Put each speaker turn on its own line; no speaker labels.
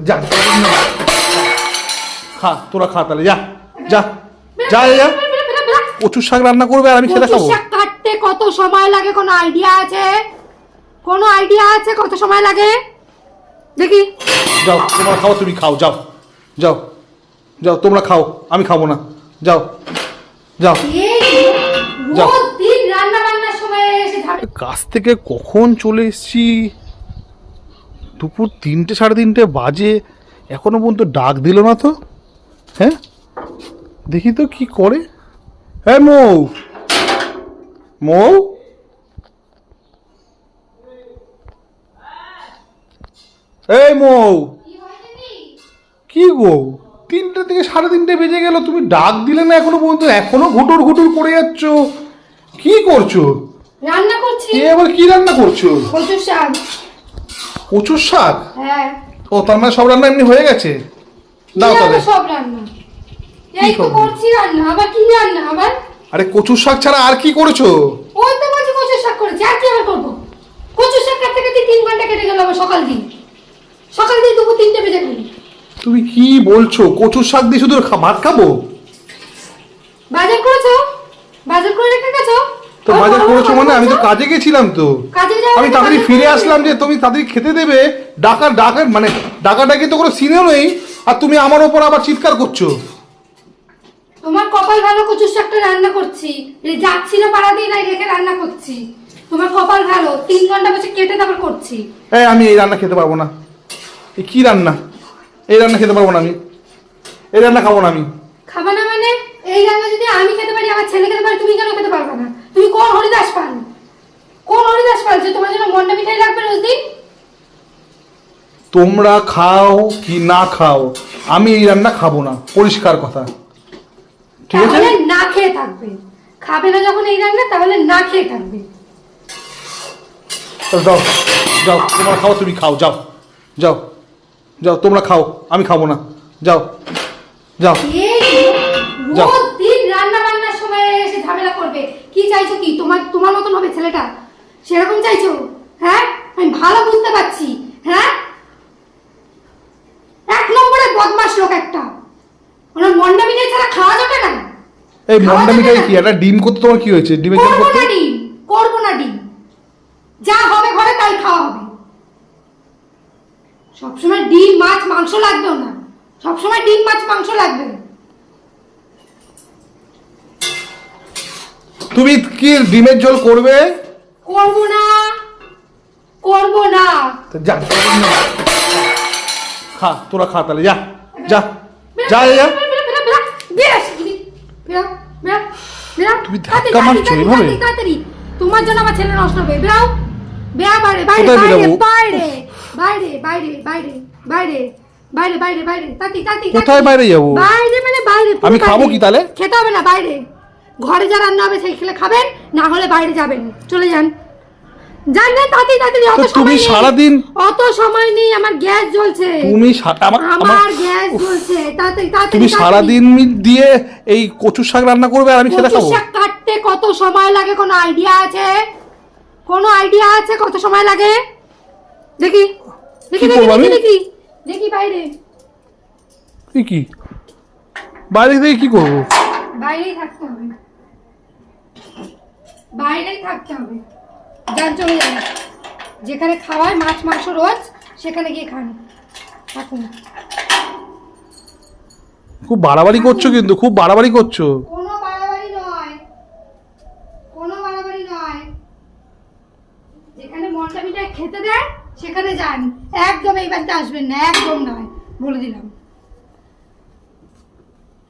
যা খা, তোরা খা তাহলে, যা যা যা যা। কচুর শাক রান্না করবে আর আমি সেটা খাবো?
শাক কাটতে কত সময় লাগে কোনো আইডিয়া আছে? কোনো আইডিয়া আছে কত সময় লাগে? দেখি।
যাও তোমরা খাও, তুমি খাও, যাও যাও যাও, তোমরা খাও, আমি খাবো না, যাও যাও যাও।
দিন রান্না বান্নার সময় এসে
কাজ থেকে কখন চলে এসেছি, দুপুর 3টে 3:30 বাজে, এখনো পর্যন্ত ডাক দিল না তো। হ্যাঁ দেখি তো কি করে। হ্যাঁ মৌ, মৌ, এই মৌ, কি গো 3টে থেকে 3:30 বেজে গেল, তুমি ডাক দিলে না এখনো পর্যন্ত, এখনো ঘুটুর ঘুটুর করে যাচ্ছ, কি করছো?
রান্না করছি।
এবার কি রান্না করছো?
কচুর শাক।
কচুর শাক?
হ্যাঁ।
ও তার মানে সব রান্না এমনি হয়ে গেছে? দাও তাহলে।
সব রান্না এই তো করছি, রান্না আবার কি রান্না আবার?
আরে কচুর শাক ছাড়া আর কি করেছো?
ওই তো বলছি কচুর শাক করেছি, আর কি আবার করবো? কচুর শাক কাটতে কাটতে 3 ঘন্টা কেটে গেল আমার, সকাল দিন দুপুর 3টে বেজে গেল।
তুমি কি বলছো? কচুর শাক দিয়ে শুধু ভাত খাবো?
বাজার করেছো? বাজার করে রেখে গেছো?
তো বাজার করেছো মানে? আমি তো কাজে গেছিলাম তো, আমি তাড়াতাড়ি ফিরে আসলাম যে তুমি তাড়াতাড়ি খেতে দেবে, ডাকার মানে ডাকাডাকি তো কোনো সিনেও নেই, আর তুমি আমার ওপর আবার চিৎকার করছো।
তোমার কপাল ভালো, কচুর শাকটা রান্না করছি, যাচ্ছি না পাড়া দিয়ে, নাই রেখে রান্না করছি। তোমার কপাল ভালো, 3 ঘন্টা বসে কেটে তারপর করছি।
এই আমি এই রান্না খেতে পারবো না। এই কি রান্না? এই রান্না খেতে পারবো না আমি, এই রান্না খাবো না আমি।
খাবা না মানে? এই রান্না যদি আমি খেতে পারি, আমার ছেলে খেতে পারে, তুমি কেন খেতে পারবে না? তুমি কোন হরিদাস পাল? কোন হরিদাস পাল যে তোমার জন্য মন্ডা মিঠাই লাগবে রোজদিন?
তোমরা খাও কি না খাও, আমি এই রান্না খাবো না, পরিষ্কার কথা, ঠিক আছে?
তাহলে না খেয়ে থাকবে। খাবে না যখন এই রান্না, তাহলে না খেয়ে থাকবে।
যাও যাও, তোমরা খাও, তুমি খাও, যাও যাও যাও, তোমরা খাও, আমি খাবো না, যাও যাও যাও।
রোজ দিন রান্না বান্নার সময় এসে ঝামেলা করবে। কি চাইছো কি? তোমার মতন হবে ছেলেটা? সেরকম চাইছো? হ্যাঁ, আমি ভালো বুঝতে পারছি। হ্যাঁ, 1 নম্বরে বদমাশ লোক একটা। ওনার মন্ডা মিঠাই ছাড়া খাওয়া যাবে না।
এই মন্ডা মিঠাই কি? একটা ডিম করতে তোমার কি হয়েছে? ডিমের জন্য করতে?
করবো না ডিম, যা হবে ঘরে তাই খাওয়া হবে। সবসময় ডিম মাছ মাংস লাগবেও না, সবসময় ডিম মাছ মাংস লাগবে।
তুমি কি ডিমের ঝোল করবে?
করবো না, করবো না।
যা খা, তোরা খা তাহলে, যা যা যা যা। তুমি ধাক্কা মারছো এভাবে?
তোমার জন্য আমার ছেলে নষ্ট হবে। বেরাও, বেরা বাইরে, বাইরে বাইরে বাইরে বাইরে বাইরে বাইরে বাইরে বাইরে বাইরে। তাতি তাতি
কোথায় বাইরে যাবো?
বাইরে মানে বাইরে।
আমি খাবো কি তাহলে?
খেতে হবে না, বাইরে। ঘরে যা রান্না হবে সেই খেলে খাবেন, না হলে বাইরে যাবেন, চলে যান। জান না, তাতি তাতি।
তুমি সারাদিন,
অত সময় নেই, আমার গ্যাস জ্বলছে।
তুমি
আমার গ্যাস জ্বলছে, তাতি তাতি।
তুমি সারাদিন দিয়ে এই কচুর শাক রান্না করবে আর আমি সেটা খাবো?
কচুর শাক কাটতে কত সময় লাগে কোনো আইডিয়া আছে? কোনো আইডিয়া আছে কত সময় লাগে? দেখি দেখি দেখি দেখি দেখি বাইরে।
কি বাইরে থেকে কি করবো?
বাইরেই থাকতে হবে, বাইরেই থাকতে হবে। যার চলে যান, যেখানে খাওয়ায় মাছ মাংস রোজ, সেখানে গিয়ে খান, থাকুন।
খুব বাড়াবাড়ি করছো কিন্তু, খুব বাড়াবাড়ি করছো।
কোনো বাড়াবাড়ি নয়, কোনো বাড়াবাড়ি নয়। যেখানে মন্ডা মিঠাই খেতে দেয় সেখানে যান, একদম এই বাড়িতে আসবেন না, একদম নয়, বলে দিলাম।